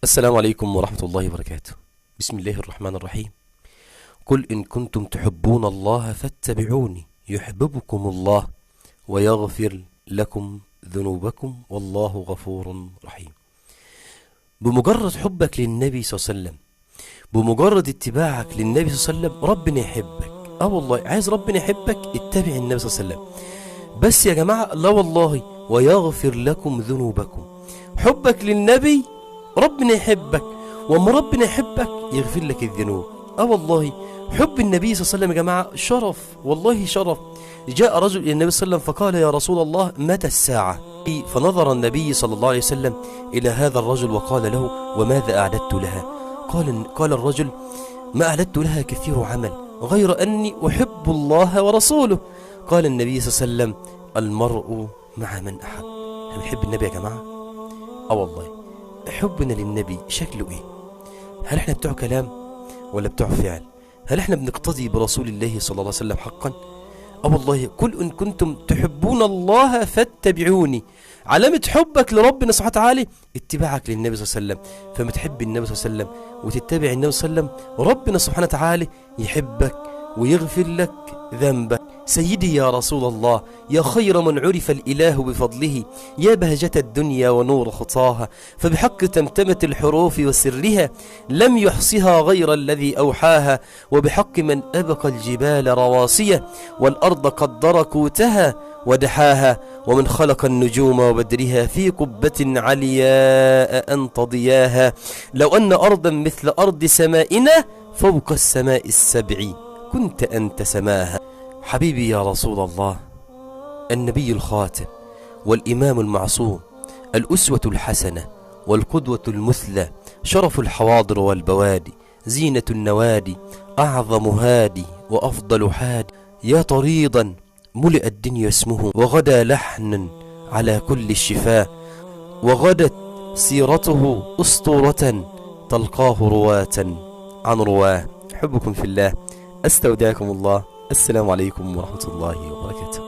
السلام عليكم ورحمة الله وبركاته. بسم الله الرحمن الرحيم. قل إن كنتم تحبون الله فاتبعوني يحببكم الله ويغفر لكم ذنوبكم والله غفور رحيم. بمجرد حبك للنبي صلى الله عليه وسلم، بمجرد اتباعك للنبي صلى الله عليه وسلم، ربنا يحبك. والله عايز ربنا يحبك اتبع النبي صلى الله عليه وسلم. بس يا جماعة لا والله، ويغفر لكم ذنوبكم. حبك للنبي ربنا يحبك، وأما ربنا يحبك يغفر لك الذنوب. والله حب النبي صلى الله عليه وسلم يا جماعة شرف، والله شرف. جاء رجل إلى النبي صلى الله عليه وسلم فقال: يا رسول الله متى الساعة؟ فنظر النبي صلى الله عليه وسلم إلى هذا الرجل وقال له: وماذا أعددت لها؟ قال الرجل: ما أعددت لها كثير عمل غير أني أحب الله ورسوله. قال النبي صلى الله عليه وسلم: المرء مع من أحب. بنحب النبي يا جماعة؟ والله حبنا للنبي شكله ايه؟ هل احنا بتوع كلام ولا بتوع فعل؟ هل احنا بنقتدي برسول الله صلى الله عليه وسلم حقا؟ والله قل ان كنتم تحبون الله فاتبعوني. علامة حبك لربنا سبحانه وتعالى اتباعك للنبي صلى الله عليه وسلم. فما تحب النبي صلى الله عليه وسلم وتتبع النبي صلى الله عليه وسلم، ربنا سبحانه وتعالى يحبك ويغفر لك ذنبك. سيدي يا رسول الله، يا خير من عرف الإله بفضله، يا بهجة الدنيا ونور خطاها، فبحق تمتمت الحروف وسرها، لم يحصها غير الذي أوحاها، وبحق من أبقى الجبال رواسية والأرض قدر كوتها ودحاها، ومن خلق النجوم وبدرها في قبة علياء أنت ضياها، لو أن أرضا مثل أرض سمائنا فوق السماء السبع كنت أنت سماها. حبيبي يا رسول الله، النبي الخاتم والإمام المعصوم، الأسوة الحسنة والقدوة المثلى، شرف الحواضر والبوادي، زينة النوادي، أعظم هادي وأفضل حادي، يا طريدا ملئ الدنيا اسمه، وغدا لحنا على كل الشفاه، وغدت سيرته أسطورة تلقاه رواة عن رواه. حبكم في الله، أستودعكم الله. السلام عليكم ورحمة الله وبركاته.